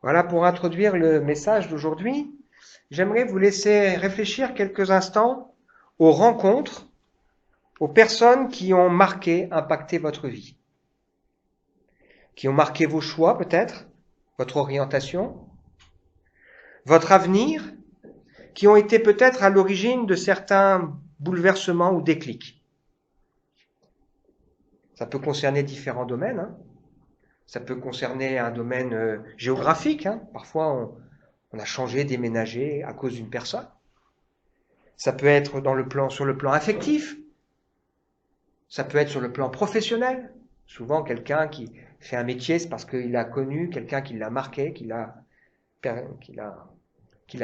Voilà pour introduire le message d'aujourd'hui. J'aimerais vous laisser réfléchir quelques instants aux rencontres, aux personnes qui ont marqué, impacté votre vie, qui ont marqué vos choix peut-être, votre orientation, votre avenir, qui ont été peut-être à l'origine de certains bouleversements ou déclics. Ça peut concerner différents domaines, hein. Ça peut concerner un domaine géographique, hein. Parfois on a changé, déménagé à cause d'une personne. Ça peut être sur le plan affectif. Ça peut être sur le plan professionnel. Souvent, quelqu'un qui fait un métier, c'est parce qu'il a connu quelqu'un qui l'a marqué, qui l'a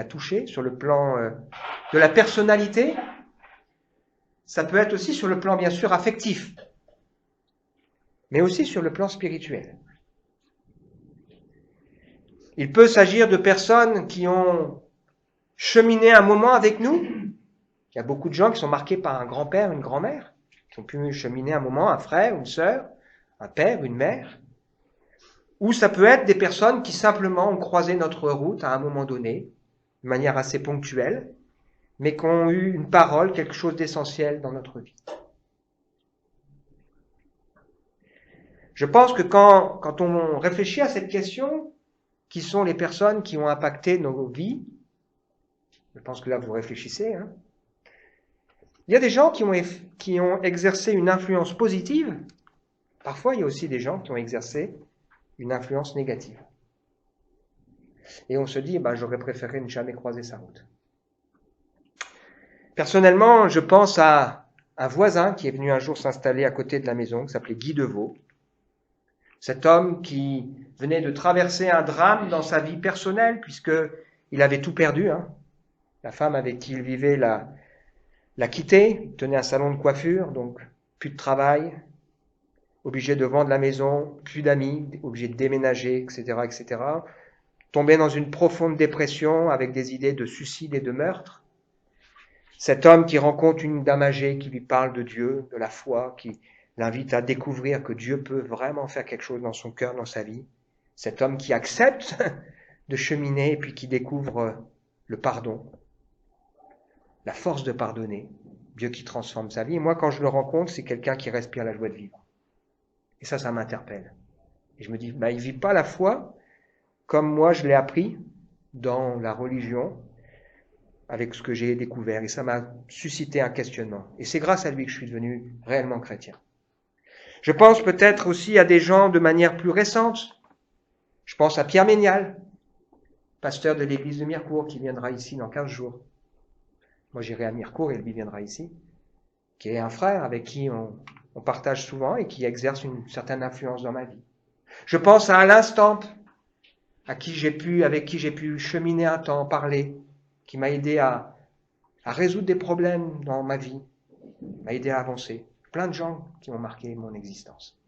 touché. Sur le plan de la personnalité, ça peut être aussi sur le plan, bien sûr, affectif, mais aussi sur le plan spirituel. Il peut s'agir de personnes qui ont cheminé un moment avec nous. Il y a beaucoup de gens qui sont marqués par un grand-père, une grand-mère, qui ont pu cheminer un moment, un frère, une sœur, un père, une mère. Ou ça peut être des personnes qui simplement ont croisé notre route à un moment donné, de manière assez ponctuelle, mais qui ont eu une parole, quelque chose d'essentiel dans notre vie. Je pense que quand on réfléchit à cette question, qui sont les personnes qui ont impacté nos vies, je pense que là vous réfléchissez, hein, il y a des gens qui ont exercé une influence positive. Parfois, il y a aussi des gens qui ont exercé une influence négative. Et on se dit, j'aurais préféré ne jamais croiser sa route. Personnellement, je pense à un voisin qui est venu un jour s'installer à côté de la maison, qui s'appelait Guy Deveau. Cet homme qui venait de traverser un drame dans sa vie personnelle, puisqu'il avait tout perdu, hein. La femme avec qui il vivait l'a quitté, il tenait un salon de coiffure, donc plus de travail, obligé de vendre la maison, plus d'amis, obligé de déménager, etc., etc. Tombé dans une profonde dépression avec des idées de suicide et de meurtre. Cet homme qui rencontre une dame âgée qui lui parle de Dieu, de la foi, qui l'invite à découvrir que Dieu peut vraiment faire quelque chose dans son cœur, dans sa vie. Cet homme qui accepte de cheminer et puis qui découvre le pardon, la force de pardonner, Dieu qui transforme sa vie. Et moi, quand je le rencontre, c'est quelqu'un qui respire la joie de vivre. Et ça m'interpelle. Et je me dis, il ne vit pas la foi comme moi je l'ai appris dans la religion, avec ce que j'ai découvert. Et ça m'a suscité un questionnement. Et c'est grâce à lui que je suis devenu réellement chrétien. Je pense peut-être aussi à des gens de manière plus récente. Je pense à Pierre Ménial, pasteur de l'église de Mirecourt, qui viendra ici dans 15 jours. Moi, j'irai à Mirecourt et lui viendra ici, qui est un frère avec qui on partage souvent et qui exerce une certaine influence dans ma vie. Je pense à Alain Stamp, avec qui j'ai pu cheminer un temps, parler, qui m'a aidé à résoudre des problèmes dans ma vie, m'a aidé à avancer. Plein de gens qui ont marqué mon existence.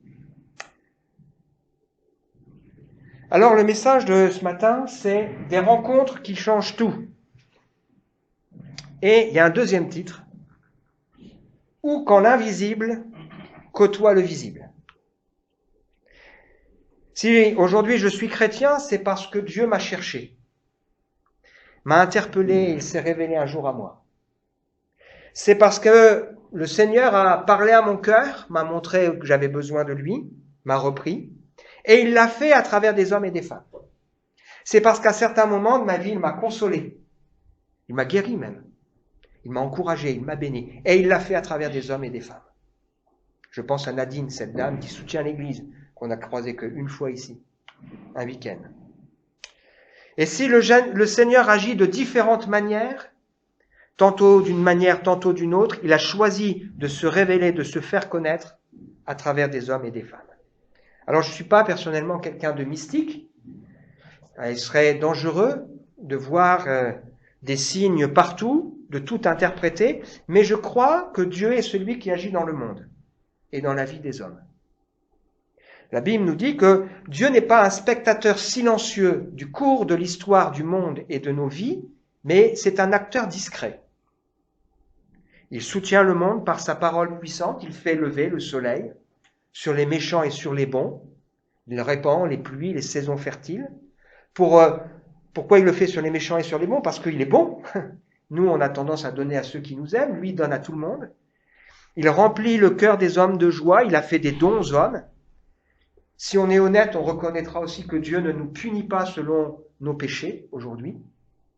Alors, le message de ce matin, c'est des rencontres qui changent tout. Et il y a un deuxième titre, ou quand l'invisible côtoie le visible. Si aujourd'hui je suis chrétien, c'est parce que Dieu m'a cherché, m'a interpellé, il s'est révélé un jour à moi. C'est parce que le Seigneur a parlé à mon cœur, m'a montré que j'avais besoin de lui, m'a repris, et il l'a fait à travers des hommes et des femmes. C'est parce qu'à certains moments de ma vie, il m'a consolé, il m'a guéri même, il m'a encouragé, il m'a béni, et il l'a fait à travers des hommes et des femmes. Je pense à Nadine, cette dame qui soutient l'Église, qu'on n'a croisée qu'une fois ici, un week-end. Et si le Seigneur agit de différentes manières, tantôt d'une manière, tantôt d'une autre, il a choisi de se révéler, de se faire connaître à travers des hommes et des femmes. Alors je ne suis pas personnellement quelqu'un de mystique. Il serait dangereux de voir des signes partout, de tout interpréter, mais je crois que Dieu est celui qui agit dans le monde et dans la vie des hommes. La Bible nous dit que Dieu n'est pas un spectateur silencieux du cours de l'histoire du monde et de nos vies, mais c'est un acteur discret. Il soutient le monde par sa parole puissante, il fait lever le soleil sur les méchants et sur les bons, il répand les pluies, les saisons fertiles. Pourquoi il le fait sur les méchants et sur les bons? Parce qu'il est bon. Nous, on a tendance à donner à ceux qui nous aiment. Lui, il donne à tout le monde. Il remplit le cœur des hommes de joie. Il a fait des dons aux hommes. Si on est honnête, on reconnaîtra aussi que Dieu ne nous punit pas selon nos péchés aujourd'hui.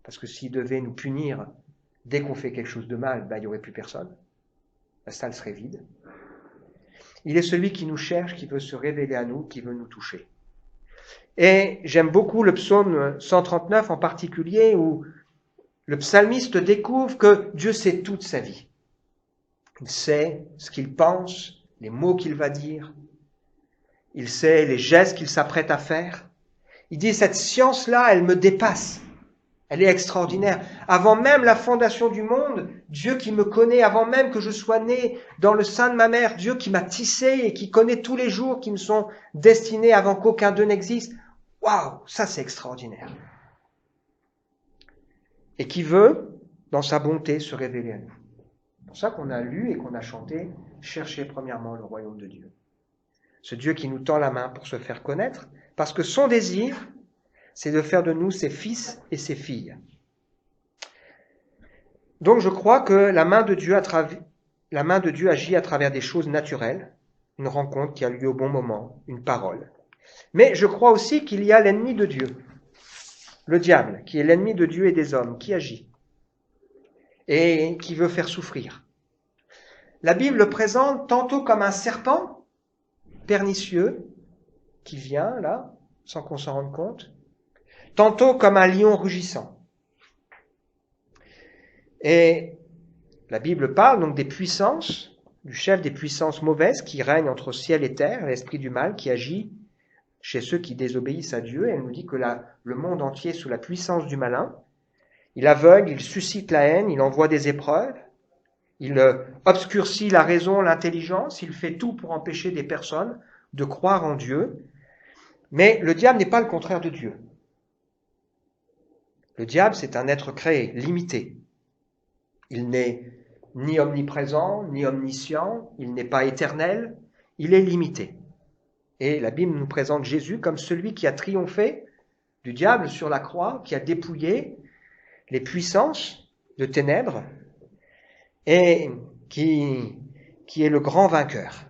Parce que s'il devait nous punir dès qu'on fait quelque chose de mal, il n'y aurait plus personne. La salle serait vide. Il est celui qui nous cherche, qui veut se révéler à nous, qui veut nous toucher. Et j'aime beaucoup le psaume 139 en particulier, où le psalmiste découvre que Dieu sait toute sa vie. Il sait ce qu'il pense, les mots qu'il va dire. Il sait les gestes qu'il s'apprête à faire. Il dit, cette science-là, elle me dépasse. Elle est extraordinaire. Avant même la fondation du monde, Dieu qui me connaît, avant même que je sois né dans le sein de ma mère, Dieu qui m'a tissé et qui connaît tous les jours qui me sont destinés avant qu'aucun d'eux n'existe. Waouh, ça c'est extraordinaire. Et qui veut, dans sa bonté, se révéler à nous. C'est pour ça qu'on a lu et qu'on a chanté « Cherchez premièrement le royaume de Dieu ». Ce Dieu qui nous tend la main pour se faire connaître, parce que son désir, c'est de faire de nous ses fils et ses filles. Donc je crois que la main de Dieu agit à travers des choses naturelles, une rencontre qui a lieu au bon moment, une parole. Mais je crois aussi qu'il y a l'ennemi de Dieu, le diable, qui est l'ennemi de Dieu et des hommes, qui agit et qui veut faire souffrir. La Bible le présente tantôt comme un serpent pernicieux qui vient là, sans qu'on s'en rende compte, tantôt comme un lion rugissant. Et la Bible parle donc des puissances, du chef des puissances mauvaises qui règnent entre ciel et terre, l'esprit du mal qui agit chez ceux qui désobéissent à Dieu. Et elle nous dit que le monde entier est sous la puissance du malin. Il aveugle, il suscite la haine, il envoie des épreuves, il obscurcit la raison, l'intelligence, il fait tout pour empêcher des personnes de croire en Dieu. Mais le diable n'est pas le contraire de Dieu. Le diable, c'est un être créé, limité. Il n'est ni omniprésent, ni omniscient, il n'est pas éternel, il est limité. Et la Bible nous présente Jésus comme celui qui a triomphé du diable sur la croix, qui a dépouillé les puissances de ténèbres et qui est le grand vainqueur.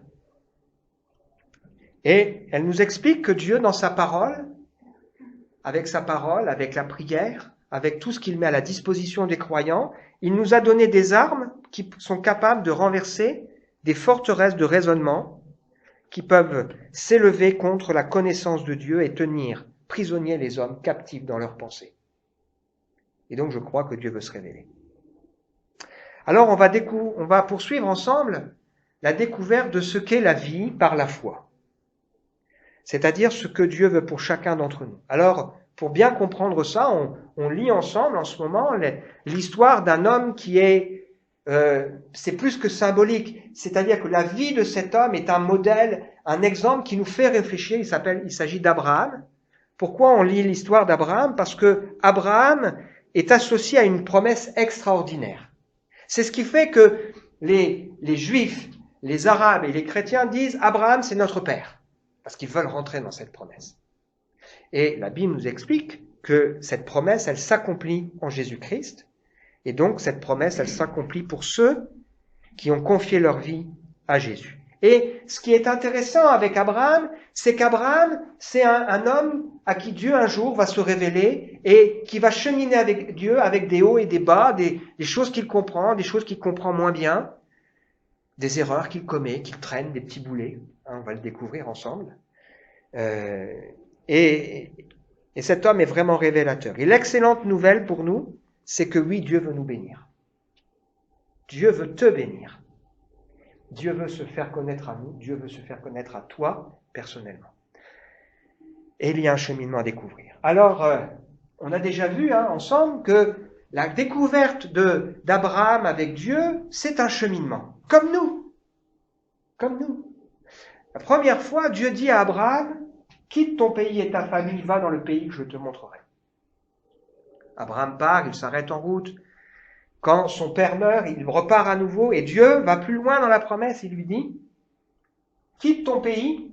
Et elle nous explique que Dieu, dans sa parole, avec la prière, avec tout ce qu'il met à la disposition des croyants, il nous a donné des armes qui sont capables de renverser des forteresses de raisonnement qui peuvent s'élever contre la connaissance de Dieu et tenir prisonniers les hommes captifs dans leurs pensées. Et donc je crois que Dieu veut se révéler. Alors on va poursuivre ensemble la découverte de ce qu'est la vie par la foi. C'est-à-dire ce que Dieu veut pour chacun d'entre nous. Alors, pour bien comprendre ça, on lit ensemble en ce moment l'histoire d'un homme qui est, c'est plus que symbolique. C'est-à-dire que la vie de cet homme est un modèle, un exemple qui nous fait réfléchir. Il s'agit d'Abraham. Pourquoi on lit l'histoire d'Abraham? Parce que Abraham est associé à une promesse extraordinaire. C'est ce qui fait que les Juifs, les Arabes et les chrétiens disent Abraham, c'est notre père, parce qu'ils veulent rentrer dans cette promesse. Et la Bible nous explique que cette promesse, elle s'accomplit en Jésus-Christ, et donc cette promesse, elle s'accomplit pour ceux qui ont confié leur vie à Jésus. Et ce qui est intéressant avec Abraham, c'est qu'Abraham, c'est un homme à qui Dieu un jour va se révéler et qui va cheminer avec Dieu avec des hauts et des bas, des choses qu'il comprend, des choses qu'il comprend moins bien, des erreurs qu'il commet, qu'il traîne, des petits boulets. On va le découvrir ensemble. Et cet homme est vraiment révélateur. Et l'excellente nouvelle pour nous, c'est que oui, Dieu veut nous bénir. Dieu veut te bénir. Dieu veut se faire connaître à nous, Dieu veut se faire connaître à toi personnellement. Et il y a un cheminement à découvrir. Alors, on a déjà vu ensemble que la découverte d'Abraham avec Dieu, c'est un cheminement, comme nous. Comme nous. La première fois, Dieu dit à Abraham, quitte ton pays et ta famille, va dans le pays que je te montrerai. Abraham part, il s'arrête en route. Quand son père meurt, il repart à nouveau et Dieu va plus loin dans la promesse. Il lui dit, quitte ton pays,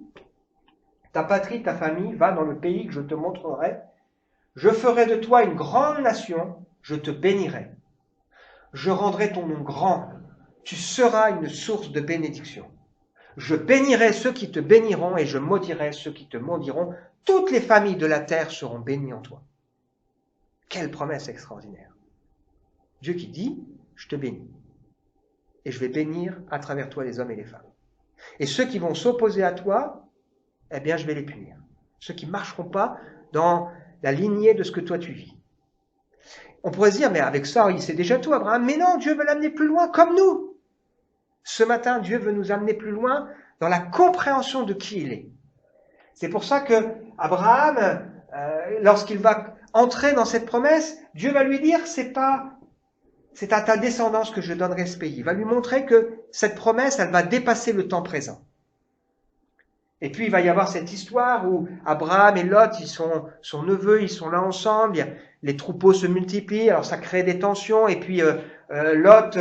ta patrie, ta famille, va dans le pays que je te montrerai. Je ferai de toi une grande nation, je te bénirai. Je rendrai ton nom grand, tu seras une source de bénédiction. Je bénirai ceux qui te béniront et je maudirai ceux qui te maudiront. Toutes les familles de la terre seront bénies en toi. Quelle promesse extraordinaire. Dieu qui dit, je te bénis. Et je vais bénir à travers toi les hommes et les femmes. Et ceux qui vont s'opposer à toi, eh bien je vais les punir. Ceux qui ne marcheront pas dans la lignée de ce que toi tu vis. On pourrait se dire, mais avec ça, il sait déjà tout, Abraham. Mais non, Dieu veut l'amener plus loin, comme nous. Ce matin, Dieu veut nous amener plus loin dans la compréhension de qui il est. C'est pour ça que Abraham, lorsqu'il va entrer dans cette promesse, Dieu va lui dire, c'est à ta descendance que je donnerai ce pays. Il va lui montrer que cette promesse, elle va dépasser le temps présent. Et puis, il va y avoir cette histoire où Abraham et Lot, son neveu, ils sont là ensemble, les troupeaux se multiplient, alors ça crée des tensions, et puis Lot,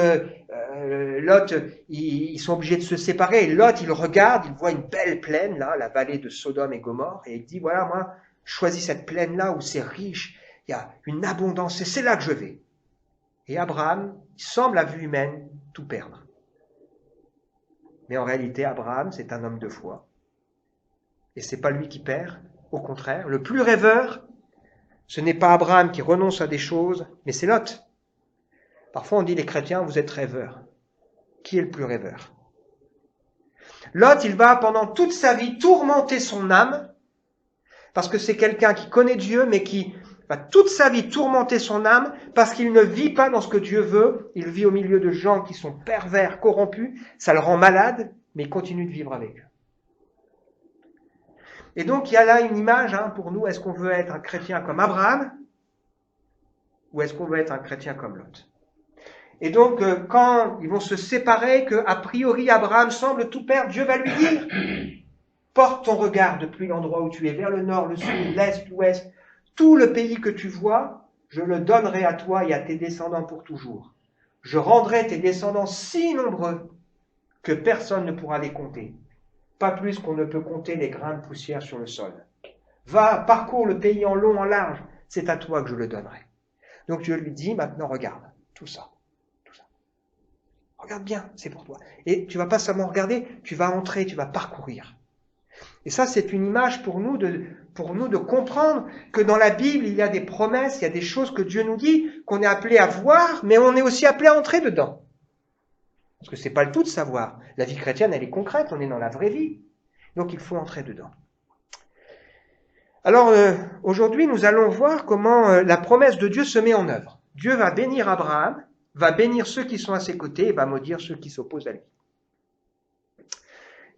ils sont obligés de se séparer, et Lot, il regarde, il voit une belle plaine, là, la vallée de Sodome et Gomorrhe, et il dit, voilà, moi, je choisis cette plaine-là où c'est riche, il y a une abondance, et c'est là que je vais. Et Abraham, il semble à vue humaine tout perdre. Mais en réalité, Abraham, c'est un homme de foi. Et c'est pas lui qui perd, au contraire. Le plus rêveur, ce n'est pas Abraham qui renonce à des choses, mais c'est Lot. Parfois on dit les chrétiens, vous êtes rêveurs. Qui est le plus rêveur? Lot, il va pendant toute sa vie tourmenter son âme, parce que c'est quelqu'un qui connaît Dieu, mais qui va toute sa vie tourmenter son âme, parce qu'il ne vit pas dans ce que Dieu veut, il vit au milieu de gens qui sont pervers, corrompus, ça le rend malade, mais il continue de vivre avec eux. Et donc, il y a là une image pour nous. Est-ce qu'on veut être un chrétien comme Abraham ou est-ce qu'on veut être un chrétien comme Lot? Et donc, quand ils vont se séparer, que a priori Abraham semble tout perdre, Dieu va lui dire, porte ton regard depuis l'endroit où tu es, vers le nord, le sud, l'est, l'ouest. Tout le pays que tu vois, je le donnerai à toi et à tes descendants pour toujours. Je rendrai tes descendants si nombreux que personne ne pourra les compter. Pas plus qu'on ne peut compter les grains de poussière sur le sol. Va, parcours le pays en long, en large, c'est à toi que je le donnerai. Donc Dieu lui dit, maintenant regarde, tout ça. Regarde bien, c'est pour toi. Et tu vas pas seulement regarder, tu vas entrer, tu vas parcourir. Et ça, c'est une image pour nous de comprendre que dans la Bible, il y a des promesses, il y a des choses que Dieu nous dit, qu'on est appelé à voir, mais on est aussi appelé à entrer dedans. Parce que c'est pas le tout de savoir. La vie chrétienne, elle est concrète, on est dans la vraie vie. Donc il faut entrer dedans. Alors aujourd'hui, nous allons voir comment la promesse de Dieu se met en œuvre. Dieu va bénir Abraham, va bénir ceux qui sont à ses côtés et va maudire ceux qui s'opposent à lui.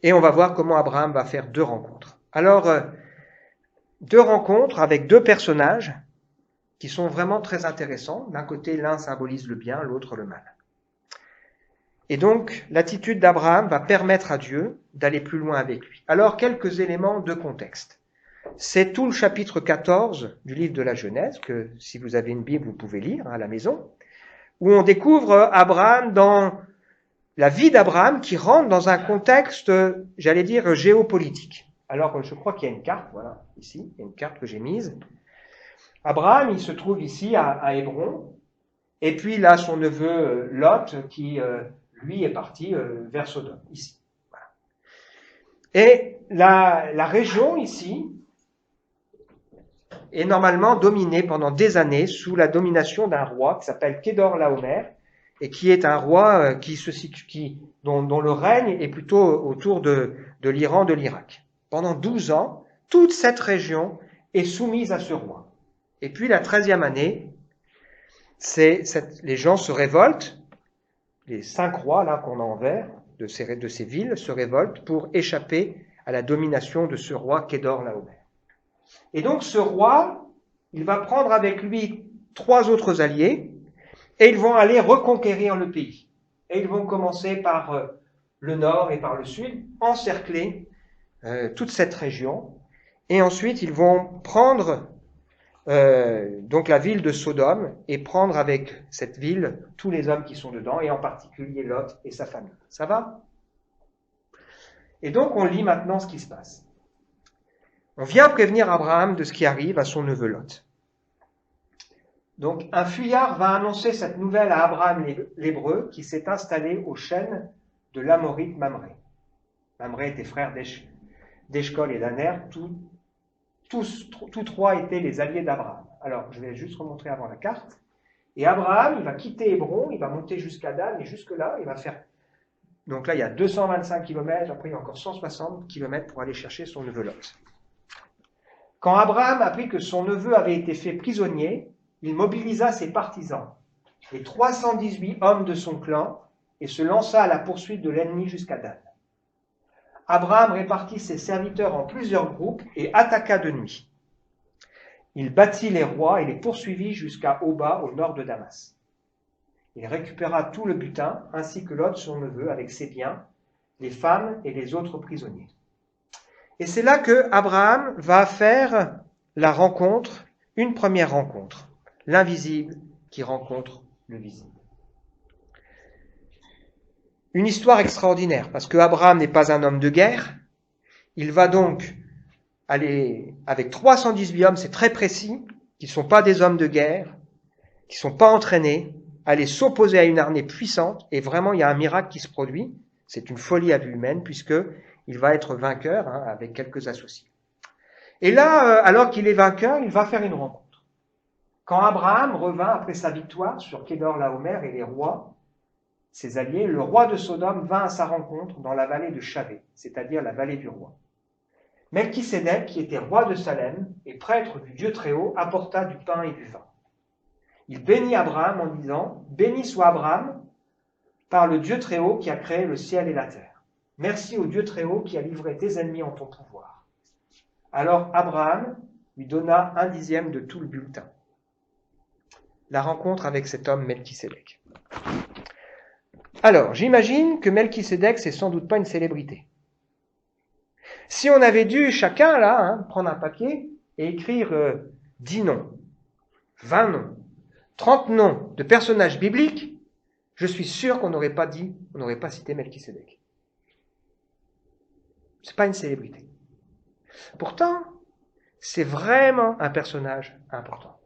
Et on va voir comment Abraham va faire 2 rencontres. Alors, 2 rencontres avec 2 personnages qui sont vraiment très intéressants. D'un côté, l'un symbolise le bien, l'autre le mal. Et donc, l'attitude d'Abraham va permettre à Dieu d'aller plus loin avec lui. Alors, quelques éléments de contexte. C'est tout le chapitre 14 du livre de la Genèse, que si vous avez une Bible, vous pouvez lire à la maison, où on découvre Abraham dans la vie d'Abraham qui rentre dans un contexte, j'allais dire, géopolitique. Alors, je crois qu'il y a une carte, voilà, ici, il y a une carte que j'ai mise. Abraham, il se trouve ici à Hébron, et puis là, son neveu Lot, qui, lui, est parti vers Sodome, ici. Voilà. Et la région, ici, est normalement dominée pendant des années sous la domination d'un roi qui s'appelle Kedorlaomer, et qui est un roi dont le règne est plutôt autour de l'Iran, de l'Irak. Pendant 12 ans, toute cette est soumise à ce roi. Et puis la 13e année, les gens se révoltent, les 5 rois là qu'on a en vert de ces villes se révoltent pour échapper à la domination de ce roi Kedorlaomer. Et donc ce roi, il va prendre avec lui 3 autres alliés, et ils vont aller reconquérir le pays. Et ils vont commencer par le nord et par le sud, encercler toute cette région. Et ensuite, ils vont prendre donc la ville de Sodome et prendre avec cette ville tous les hommes qui sont dedans, et en particulier Lot et sa famille. Ça va? Et donc, on lit maintenant ce qui se passe. On vient prévenir Abraham de ce qui arrive à son neveu Lot. Donc un fuyard va annoncer cette nouvelle à Abraham l'Hébreu qui s'est installé aux chênes de l'Amorite Mamré. Mamré était frère d'Eshcol et d'Aner, tous trois étaient les alliés d'Abraham. Alors je vais juste remontrer avant la carte. Et Abraham, il va quitter Hébron, il va monter jusqu'à Dan, et jusque-là, il va faire... Donc là, il y a 225 km, après il y a encore 160 km pour aller chercher son neveu Lot. Quand Abraham apprit que son neveu avait été fait prisonnier, il mobilisa ses partisans, les 318 hommes de son clan, et se lança à la poursuite de l'ennemi jusqu'à Dan. Abraham répartit ses serviteurs en plusieurs groupes et attaqua de nuit. Il battit les rois et les poursuivit jusqu'à Oba, au nord de Damas. Il récupéra tout le butin, ainsi que Lot, son neveu, avec ses biens, les femmes et les autres prisonniers. Et c'est là que Abraham va faire la rencontre, une première rencontre, l'invisible qui rencontre le visible. Une histoire extraordinaire, parce que Abraham n'est pas un homme de guerre. Il va donc aller avec 318 hommes, c'est très précis, qui ne sont pas des hommes de guerre, qui ne sont pas entraînés, aller s'opposer à une armée puissante, et vraiment il y a un miracle qui se produit. C'est une folie à vue humaine, puisqu'il va être vainqueur avec quelques associés. Et là, alors qu'il est vainqueur, il va faire une rencontre. Quand Abraham revint après sa victoire sur Kédor-Laomer et les rois, ses alliés, le roi de Sodome vint à sa rencontre dans la vallée de Chavé, c'est-à-dire la vallée du roi. Melchisédek, qui était roi de Salem et prêtre du Dieu Très-Haut, apporta du pain et du vin. Il bénit Abraham en disant « Béni soit Abraham par le Dieu Très-Haut qui a créé le ciel et la terre. Merci au Dieu Très-Haut qui a livré tes ennemis en ton pouvoir. » Alors Abraham lui donna 1/10 de tout le bulletin. La rencontre avec cet homme Melchisédek. Alors, j'imagine que Melchisédek, c'est sans doute pas une célébrité. Si on avait dû chacun, là, prendre un papier et écrire 10 noms, 20 noms, 30 noms de personnages bibliques, je suis sûr qu'on n'aurait pas cité Melchisédek. C'est pas une célébrité. Pourtant, c'est vraiment un personnage important,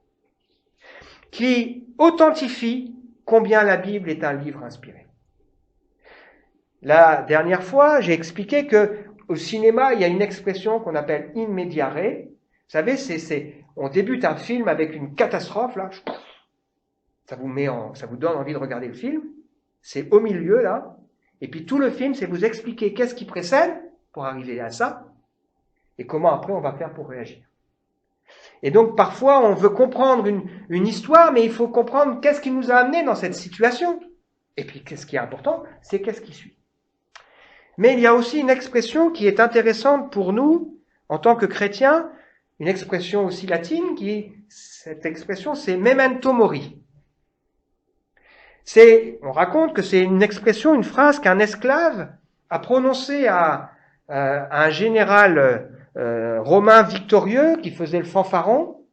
qui authentifie combien la Bible est un livre inspiré. La dernière fois, j'ai expliqué que au cinéma, il y a une expression qu'on appelle in media res. Vous savez, on débute un film avec une catastrophe, là, ça vous donne envie de regarder le film. C'est au milieu, là, et puis tout le film, c'est vous expliquer qu'est-ce qui précède pour arriver à ça, et comment après on va faire pour réagir. Et donc parfois, on veut comprendre une histoire, mais il faut comprendre qu'est-ce qui nous a amené dans cette situation. Et puis, qu'est-ce qui est important, c'est qu'est-ce qui suit. Mais il y a aussi une expression qui est intéressante pour nous, en tant que chrétiens, une expression aussi latine, cette expression, c'est memento mori. On raconte que c'est une expression, une phrase qu'un esclave a prononcée à un général romain victorieux qui faisait le fanfaron,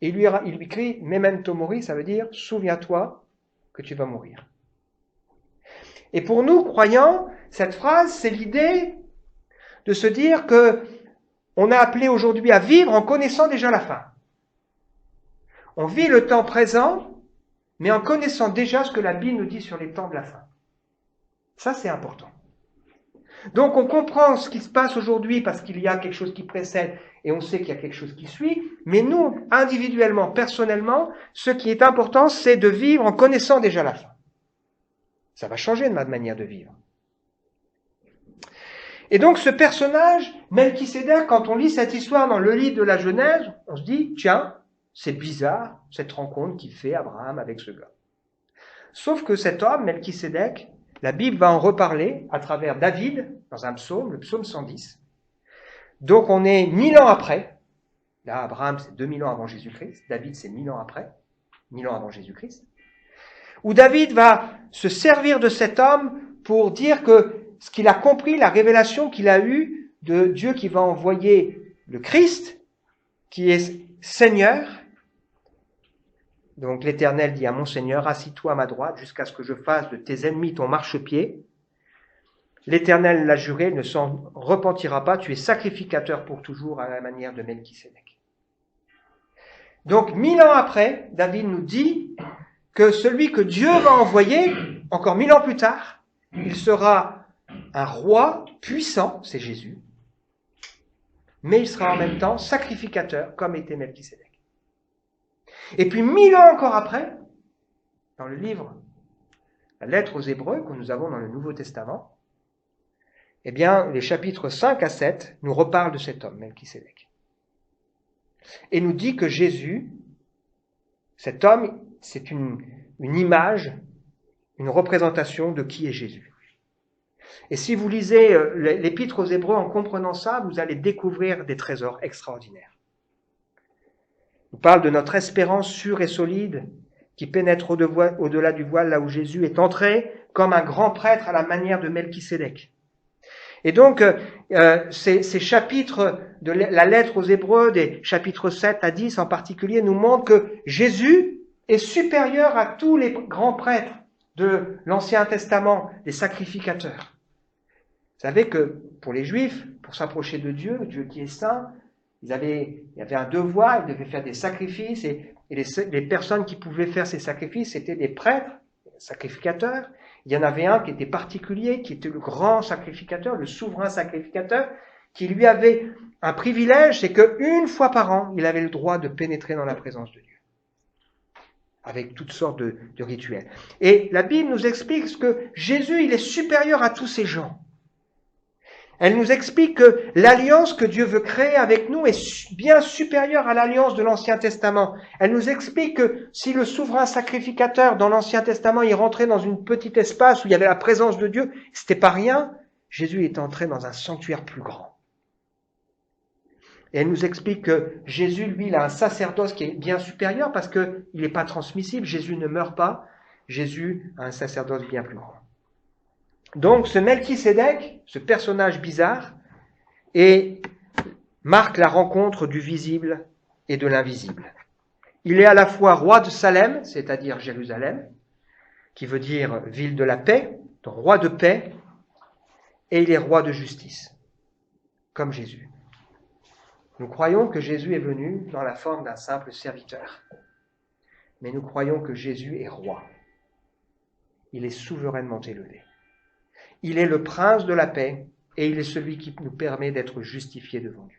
et il lui crie memento mori, ça veut dire souviens-toi que tu vas mourir. Et pour nous, croyants, cette phrase, c'est l'idée de se dire que on est appelé aujourd'hui à vivre en connaissant déjà la fin. On vit le temps présent, mais en connaissant déjà ce que la Bible nous dit sur les temps de la fin. Ça, c'est important. Donc, on comprend ce qui se passe aujourd'hui parce qu'il y a quelque chose qui précède et on sait qu'il y a quelque chose qui suit, mais nous, individuellement, personnellement, ce qui est important, c'est de vivre en connaissant déjà la fin. Ça va changer ma manière de vivre. Et donc ce personnage, Melchisédek, quand on lit cette histoire dans le livre de la Genèse, on se dit, tiens, c'est bizarre cette rencontre qu'il fait Abraham avec ce gars. Sauf que cet homme, Melchisédek, la Bible va en reparler à travers David, dans un psaume, le psaume 110. Donc on est 1000 ans après. Là, Abraham, c'est 2000 ans avant Jésus-Christ. David, c'est 1000 ans après. 1000 ans avant Jésus-Christ. Où David va se servir de cet homme pour dire que ce qu'il a compris, la révélation qu'il a eue de Dieu qui va envoyer le Christ, qui est Seigneur. Donc l'Éternel dit à mon Seigneur, assis-toi à ma droite jusqu'à ce que je fasse de tes ennemis ton marchepied. L'Éternel l'a juré, ne s'en repentira pas, tu es sacrificateur pour toujours à la manière de Melchisédek. Donc 1000 ans après, David nous dit que celui que Dieu va envoyer, encore 1000 ans plus tard, il sera un roi puissant, c'est Jésus, mais il sera en même temps sacrificateur, comme était Melchisédek. Et puis 1000 ans encore après, dans le livre, la lettre aux Hébreux que nous avons dans le Nouveau Testament, eh bien, les chapitres 5 à 7 nous reparlent de cet homme, Melchisédek. Et nous dit que Jésus, cet homme, c'est une image, une représentation de qui est Jésus. Et si vous lisez l'épître aux Hébreux en comprenant ça, vous allez découvrir des trésors extraordinaires. Il parle de notre espérance sûre et solide qui pénètre au-delà du voile, là où Jésus est entré comme un grand prêtre à la manière de Melchisédek. Et donc, ces chapitres de la lettre aux Hébreux, des chapitres 7 à 10 en particulier, nous montrent que Jésus est supérieur à tous les grands prêtres de l'Ancien Testament, les sacrificateurs. Vous savez que pour les Juifs, pour s'approcher de Dieu, Dieu qui est saint, il y avait un devoir, ils devaient faire des sacrifices, et les personnes qui pouvaient faire ces sacrifices, c'était des prêtres, sacrificateurs. Il y en avait un qui était particulier, qui était le grand sacrificateur, le souverain sacrificateur, qui lui avait un privilège, c'est qu'une fois par an, il avait le droit de pénétrer dans la présence de Dieu, avec toutes sortes de rituels. Et la Bible nous explique que Jésus, il est supérieur à tous ces gens. Elle nous explique que l'alliance que Dieu veut créer avec nous est bien supérieure à l'alliance de l'Ancien Testament. Elle nous explique que si le souverain sacrificateur dans l'Ancien Testament, il rentrait dans une petite espace où il y avait la présence de Dieu, c'était pas rien. Jésus est entré dans un sanctuaire plus grand. Et elle nous explique que Jésus, lui, il a un sacerdoce qui est bien supérieur parce qu'il n'est pas transmissible. Jésus ne meurt pas. Jésus a un sacerdoce bien plus grand. Donc, ce Melchisédek, ce personnage bizarre, marque la rencontre du visible et de l'invisible. Il est à la fois roi de Salem, c'est-à-dire Jérusalem, qui veut dire ville de la paix, donc roi de paix, et il est roi de justice, comme Jésus. Nous croyons que Jésus est venu dans la forme d'un simple serviteur, mais nous croyons que Jésus est roi. Il est souverainement élevé. Il est le prince de la paix et il est celui qui nous permet d'être justifiés devant Dieu.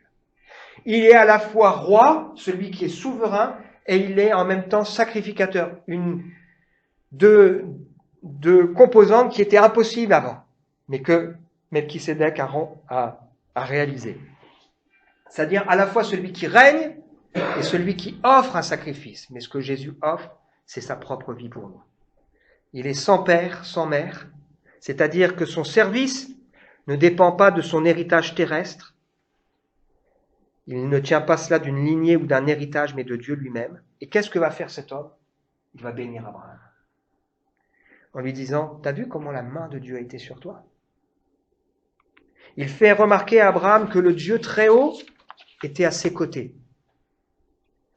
Il est à la fois roi, celui qui est souverain, et il est en même temps sacrificateur. Deux composantes qui étaient impossibles avant, mais que Melchisédek a réalisé. C'est-à-dire à la fois celui qui règne et celui qui offre un sacrifice. Mais ce que Jésus offre, c'est sa propre vie pour nous. Il est sans père, sans mère, c'est-à-dire que son service ne dépend pas de son héritage terrestre. Il ne tient pas cela d'une lignée ou d'un héritage, mais de Dieu lui-même. Et qu'est-ce que va faire cet homme? Il va bénir Abraham. En lui disant, t'as vu comment la main de Dieu a été sur toi? Il fait remarquer à Abraham que le Dieu très haut était à ses côtés.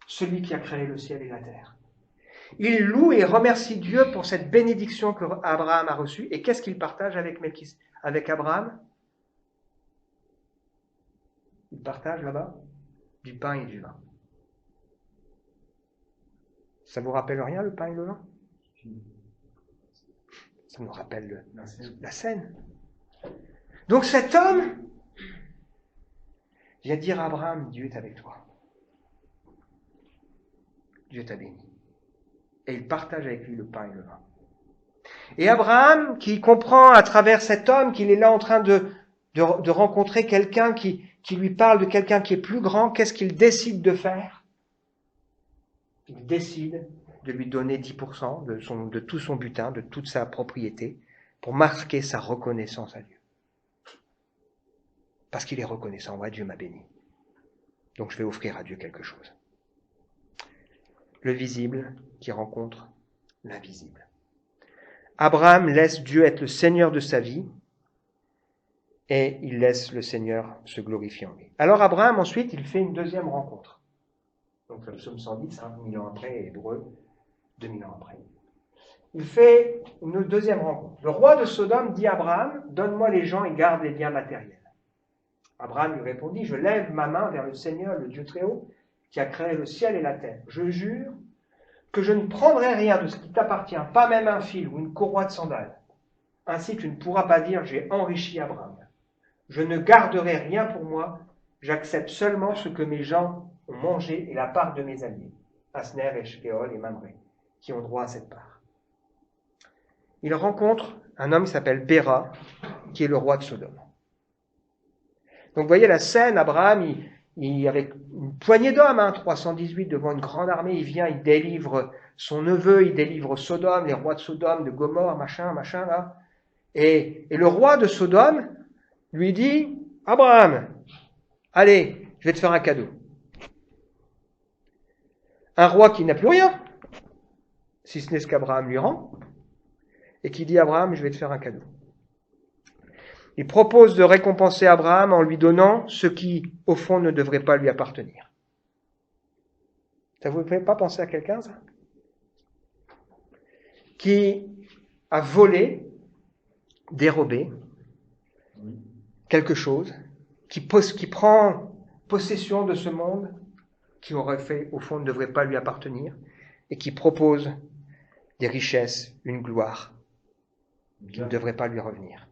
Celui qui a créé le ciel et la terre. Il loue et remercie Dieu pour cette bénédiction que Abraham a reçue. Et qu'est-ce qu'il partage avec Abraham? Il partage là-bas du pain et du vin. Ça vous rappelle rien, le pain et le vin? Ça nous rappelle la scène. Donc cet homme vient dire à Abraham, Dieu est avec toi. Dieu t'a béni. Et il partage avec lui le pain et le vin. Et Abraham, qui comprend à travers cet homme qu'il est là en train de rencontrer quelqu'un qui lui parle de quelqu'un qui est plus grand, qu'est-ce qu'il décide de faire? Il décide de lui donner 10% de tout son butin, de toute sa propriété, pour marquer sa reconnaissance à Dieu. Parce qu'il est reconnaissant, ouais, Dieu m'a béni. Donc je vais offrir à Dieu quelque chose. Le visible qui rencontre l'invisible. Abraham laisse Dieu être le Seigneur de sa vie et il laisse le Seigneur se glorifier en lui. Alors Abraham, ensuite, il fait une deuxième rencontre. Donc le psaume 110, 1000 ans après, et Hébreux, 2000 ans après. Il fait une deuxième rencontre. Le roi de Sodome dit à Abraham, donne-moi les gens et garde les biens matériels. Abraham lui répondit, je lève ma main vers le Seigneur, le Dieu très haut, qui a créé le ciel et la terre, je jure que je ne prendrai rien de ce qui t'appartient, pas même un fil ou une courroie de sandales. Ainsi tu ne pourras pas dire, j'ai enrichi Abraham. Je ne garderai rien pour moi, j'accepte seulement ce que mes gens ont mangé et la part de mes alliés, Asner, Eshkeol et Mamré, qui ont droit à cette part. Il rencontre un homme qui s'appelle Béra, qui est le roi de Sodome. Donc vous voyez la scène, Abraham, avec une poignée d'hommes, 318 devant une grande armée, il vient, il délivre son neveu, il délivre Sodome, les rois de Sodome, de Gomorre, machin, là. Et le roi de Sodome lui dit, Abraham, allez, je vais te faire un cadeau. Un roi qui n'a plus rien, si ce n'est ce qu'Abraham lui rend, et qui dit, Abraham, je vais te faire un cadeau. Il propose de récompenser Abraham en lui donnant ce qui, au fond, ne devrait pas lui appartenir. Ça vous fait pas penser à quelqu'un, ça? Qui a volé, dérobé quelque chose, qui prend possession de ce monde qui aurait fait, au fond, ne devrait pas lui appartenir, et qui propose des richesses, une gloire qui ne devrait pas lui revenir.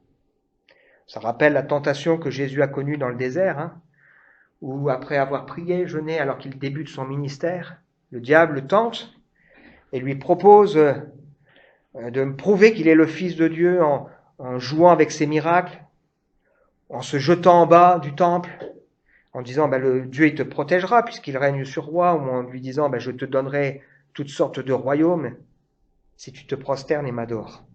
Ça rappelle la tentation que Jésus a connue dans le désert, où après avoir prié, jeûné, alors qu'il débute son ministère, le diable le tente et lui propose de me prouver qu'il est le Fils de Dieu en jouant avec ses miracles, en se jetant en bas du temple, en disant le Dieu il te protégera puisqu'il règne sur roi, ou en lui disant je te donnerai toutes sortes de royaumes si tu te prosternes et m'adores.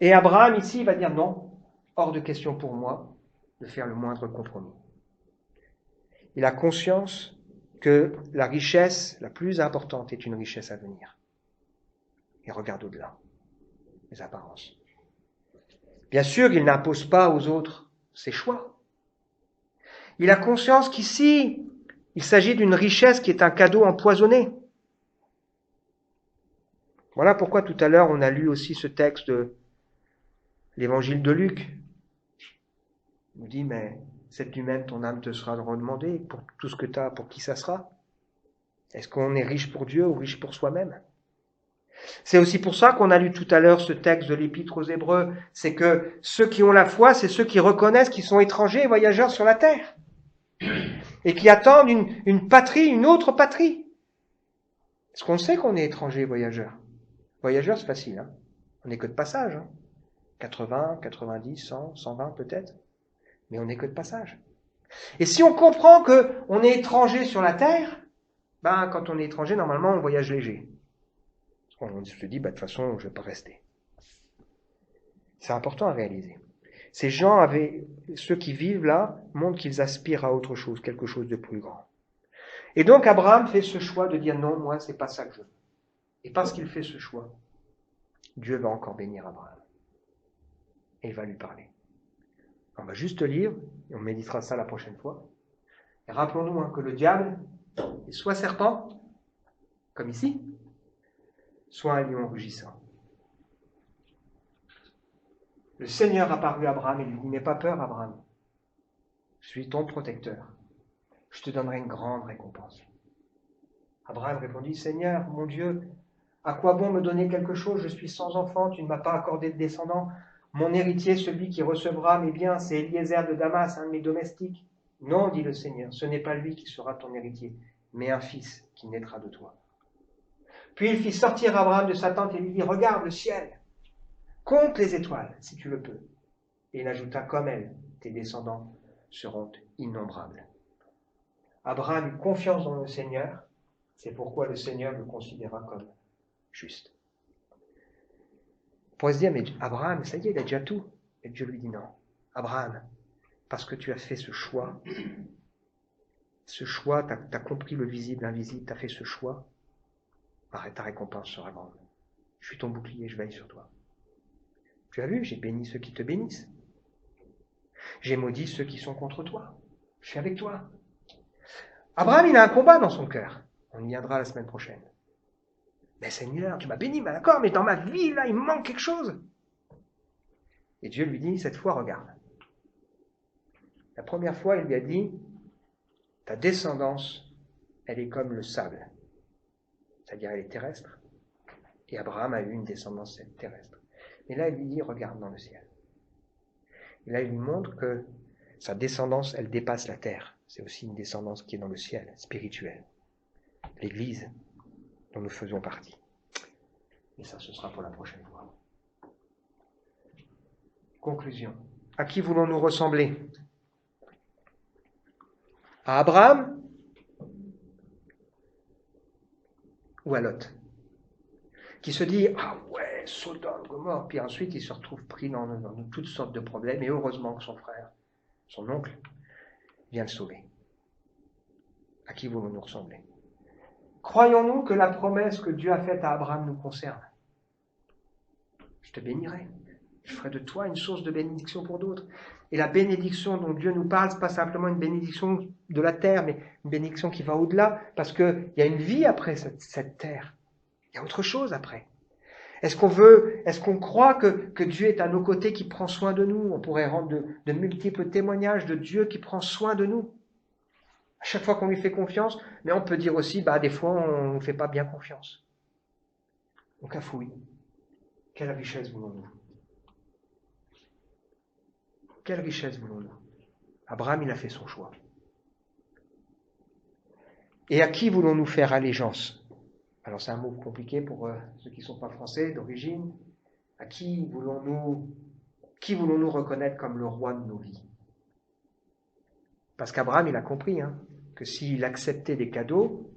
Et Abraham ici va dire non, hors de question pour moi de faire le moindre compromis. Il a conscience que la richesse la plus importante est une richesse à venir. Il regarde au-delà, les apparences. Bien sûr, il n'impose pas aux autres ses choix. Il a conscience qu'ici, il s'agit d'une richesse qui est un cadeau empoisonné. Voilà pourquoi tout à l'heure on a lu aussi ce texte de l'évangile de Luc. Il nous dit, mais cette nuit même ton âme te sera redemandée, pour tout ce que tu as, pour qui ça sera? Est-ce qu'on est riche pour Dieu ou riche pour soi-même? C'est aussi pour ça qu'on a lu tout à l'heure ce texte de l'Épître aux Hébreux. C'est que ceux qui ont la foi, c'est ceux qui reconnaissent qu'ils sont étrangers et voyageurs sur la terre. Et qui attendent une patrie, une autre patrie. Est-ce qu'on sait qu'on est étranger et voyageur? Voyageur, c'est facile. On n'est que de passage. 80, 90, 100, 120 peut-être. Mais on n'est que de passage. Et si on comprend qu'on est étranger sur la terre, quand on est étranger, normalement, on voyage léger. On se dit, de toute façon, je ne vais pas rester. C'est important à réaliser. Ces gens ceux qui vivent là, montrent qu'ils aspirent à autre chose, quelque chose de plus grand. Et donc, Abraham fait ce choix de dire, non, moi, c'est pas ça que je veux. Et parce qu'il fait ce choix, Dieu va encore bénir Abraham. Et il va lui parler. On va juste lire, et on méditera ça la prochaine fois. Et rappelons-nous que le diable est soit serpent, comme ici, soit un lion rugissant. Le Seigneur apparut à Abraham et lui dit, n'aie pas peur, Abraham. Je suis ton protecteur. Je te donnerai une grande récompense. Abraham répondit, Seigneur, mon Dieu, à quoi bon me donner quelque chose? Je suis sans enfant, tu ne m'as pas accordé de descendant. Mon héritier, celui qui recevra mes biens, c'est Eliezer de Damas, un de mes domestiques. Non, dit le Seigneur, ce n'est pas lui qui sera ton héritier, mais un fils qui naîtra de toi. Puis il fit sortir Abraham de sa tente et lui dit, regarde le ciel, compte les étoiles, si tu le peux. Et il ajouta, comme elles, tes descendants seront innombrables. Abraham eut confiance dans le Seigneur, c'est pourquoi le Seigneur le considéra comme juste. On pourrait se dire, mais Abraham, ça y est, il a déjà tout. Et Dieu lui dit non. Abraham, parce que tu as fait ce choix, tu as compris le visible, l'invisible, tu as fait ce choix, ta récompense sera grande. Je suis ton bouclier, je veille sur toi. Tu as vu, j'ai béni ceux qui te bénissent. J'ai maudit ceux qui sont contre toi. Je suis avec toi. Abraham, il a un combat dans son cœur. On y viendra la semaine prochaine. Mais Seigneur, tu m'as béni, d'accord, mais dans ma vie, là, il me manque quelque chose. Et Dieu lui dit, cette fois, regarde. La première fois, il lui a dit, ta descendance elle est comme le sable, c'est-à-dire elle est terrestre. Et Abraham a eu une descendance terrestre. Mais là, il lui dit, regarde dans le ciel. Et là, il lui montre que sa descendance, elle dépasse la terre. C'est aussi une descendance qui est dans le ciel, spirituelle. L'Église dont nous faisons partie. Et ça, ce sera pour la prochaine fois. Conclusion. À qui voulons-nous ressembler? À Abraham ou à Lot? Qui se dit, ah ouais, Sodome, Gomorrhe, puis ensuite il se retrouve pris dans toutes sortes de problèmes, et heureusement que son frère, son oncle, vient le sauver. À qui voulons-nous ressembler? Croyons-nous que la promesse que Dieu a faite à Abraham nous concerne? Je te bénirai. Je ferai de toi une source de bénédiction pour d'autres. Et la bénédiction dont Dieu nous parle, ce n'est pas simplement une bénédiction de la terre, mais une bénédiction qui va au-delà, parce qu'il y a une vie après cette terre. Il y a autre chose après. Est-ce qu'on croit que Dieu est à nos côtés, qui prend soin de nous? On pourrait rendre de multiples témoignages de Dieu qui prend soin de nous. À chaque fois qu'on lui fait confiance, mais on peut dire aussi, des fois, on ne fait pas bien confiance. On cafouille. Quelle richesse voulons-nous? Quelle richesse voulons-nous? Abraham, il a fait son choix. Et à qui voulons-nous faire allégeance? Alors c'est un mot compliqué pour ceux qui ne sont pas français d'origine. À qui voulons-nous reconnaître comme le roi de nos vies? Parce qu'Abraham, il a compris que s'il acceptait des cadeaux,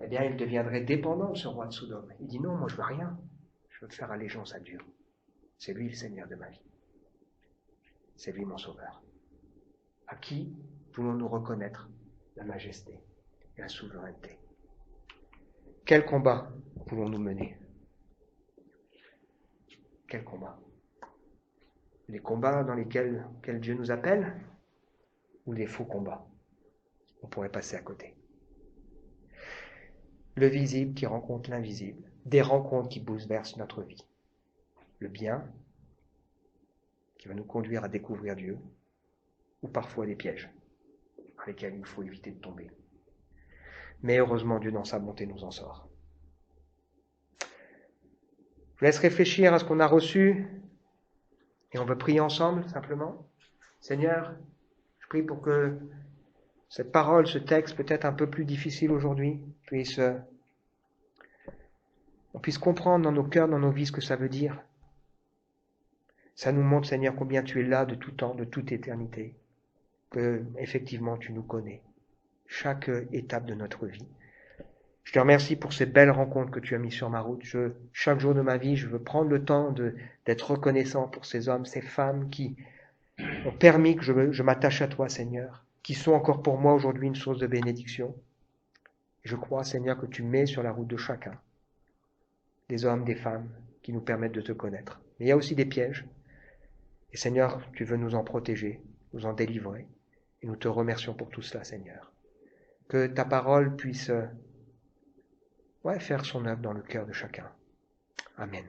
eh bien, il deviendrait dépendant de ce roi de Sodome. Il dit non, moi je veux rien. Je veux faire allégeance à Dieu. C'est lui le Seigneur de ma vie. C'est lui mon sauveur. À qui voulons-nous reconnaître la majesté et la souveraineté? Quel combat voulons-nous mener? Quel combat? Les combats dans lesquels Dieu nous appelle, ou les faux combats? On pourrait passer à côté. Le visible qui rencontre l'invisible, des rencontres qui bouleversent notre vie. Le bien qui va nous conduire à découvrir Dieu, ou parfois des pièges dans lesquels il faut éviter de tomber. Mais heureusement, Dieu dans sa bonté nous en sort. Je vous laisse réfléchir à ce qu'on a reçu, et on va prier ensemble simplement. Seigneur, je prie pour que cette parole, ce texte, peut-être un peu plus difficile aujourd'hui, on puisse comprendre dans nos cœurs, dans nos vies, ce que ça veut dire. Ça nous montre, Seigneur, combien tu es là de tout temps, de toute éternité, que effectivement tu nous connais, chaque étape de notre vie. Je te remercie pour ces belles rencontres que tu as mises sur ma route. Chaque jour de ma vie, je veux prendre le temps d'être reconnaissant pour ces hommes, ces femmes qui ont permis que je m'attache à toi, Seigneur, qui sont encore pour moi aujourd'hui une source de bénédiction. Je crois, Seigneur, que tu mets sur la route de chacun des hommes, des femmes qui nous permettent de te connaître. Mais il y a aussi des pièges. Et Seigneur, tu veux nous en protéger, nous en délivrer. Et nous te remercions pour tout cela, Seigneur. Que ta parole puisse faire son œuvre dans le cœur de chacun. Amen.